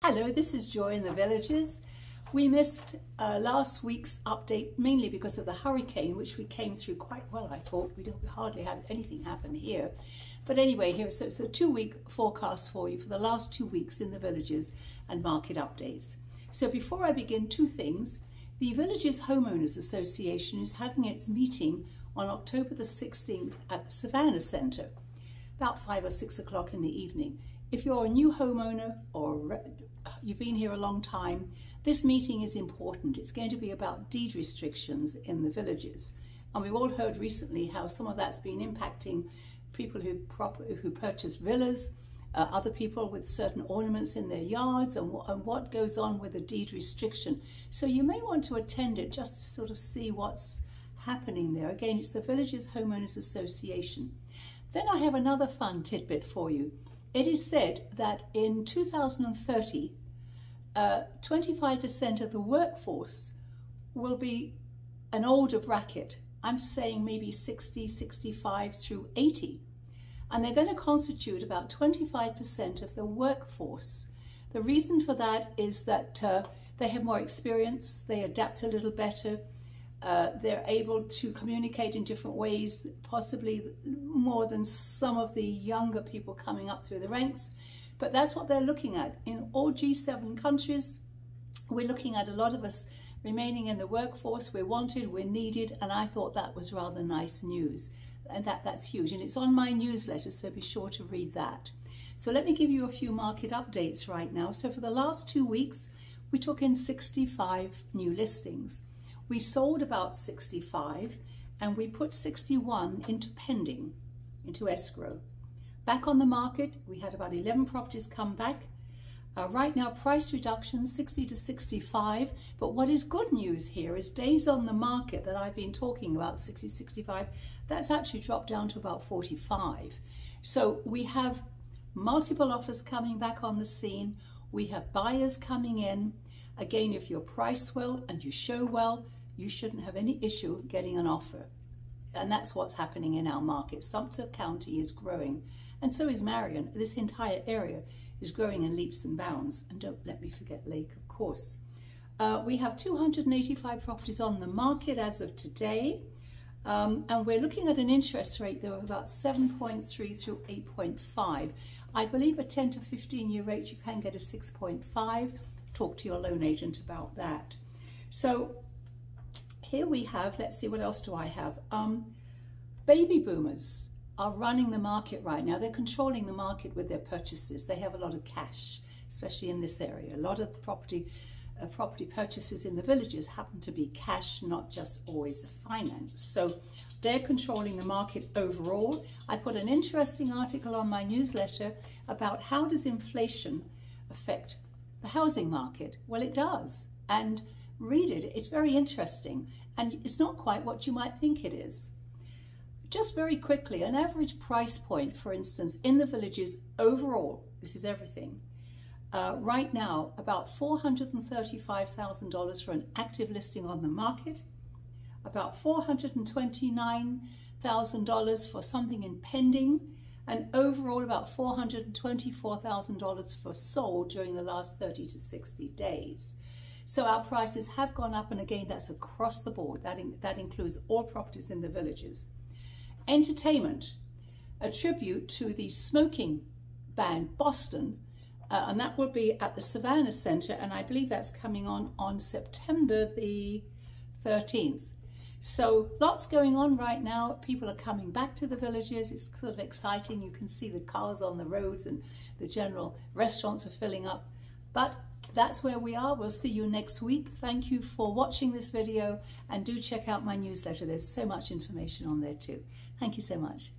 Hello, this is Joy in the Villages. We missed last week's update mainly because of the hurricane, which we came through quite well, I thought. We hardly had anything happen here. But anyway, so it's a 2-week forecast for you for the last 2 weeks in the villages and market updates. So before I begin, two things. The Villages Homeowners Association is having its meeting on October the 16th at the Savannah Centre, about 5 or 6 o'clock in the evening. If you're a new homeowner or you've been here a long time, this meeting is important. It's going to be about deed restrictions in the villages. And we've all heard recently how some of that's been impacting people who purchase villas, other people with certain ornaments in their yards, and what goes on with the deed restriction. So you may want to attend it just to sort of see what's happening there. Again, it's the Villages Homeowners Association. Then I have another fun tidbit for you. It is said that in 2030, 25% of the workforce will be an older bracket. I'm saying maybe 60, 65 through 80. And they're going to constitute about 25% of the workforce. The reason for that is that they have more experience, they adapt a little better, they're able to communicate in different ways, possibly more than some of the younger people coming up through the ranks. But that's what they're looking at. In all G7 countries, we're looking at a lot of us remaining in the workforce. We're wanted, we're needed, and I thought that was rather nice news. And that's huge. And it's on my newsletter, so be sure to read that. So let me give you a few market updates right now. So for the last 2 weeks, we took in 65 new listings. We sold about 65 and we put 61 into pending, into escrow. Back on the market, we had about 11 properties come back. Right now, price reduction 60 to 65. But what is good news here is days on the market that I've been talking about, 60, 65, that's actually dropped down to about 45. So we have multiple offers coming back on the scene. We have buyers coming in. Again, if you're priced well and you show well, you shouldn't have any issue getting an offer. And that's what's happening in our market. Sumter County is growing, and so is Marion. This entire area is growing in leaps and bounds. And don't let me forget Lake, of course. We have 285 properties on the market as of today. And we're looking at an interest rate though of about 7.3 through 8.5. I believe a 10 to 15 year rate, you can get a 6.5. Talk to your loan agent about that. So here we have, let's see, what else do I have? Baby boomers are running the market right now. They're controlling the market with their purchases. They have a lot of cash, especially in this area. A lot of property purchases in the villages happen to be cash, not just always finance. So they're controlling the market overall. I put an interesting article on my newsletter about how does inflation affect the housing market. Well, it does. And read it. It's very interesting. And it's not quite what you might think it is. Just very quickly, an average price point, for instance, in the villages overall, this is everything, right now, about $435,000 for an active listing on the market, about $429,000 for something in pending, and overall about $424,000 for sold during the last 30 to 60 days. So our prices have gone up, and again, that's across the board. That includes all properties in the villages. Entertainment, a tribute to the smoking band Boston, and that will be at the Savannah Centre, and I believe that's coming on September the 13th. So lots going on right now. People are coming back to the villages. It's sort of exciting. You can see the cars on the roads and the general restaurants are filling up. But that's where we are. We'll see you next week. Thank you for watching this video, and do check out my newsletter. There's so much information on there too. Thank you so much.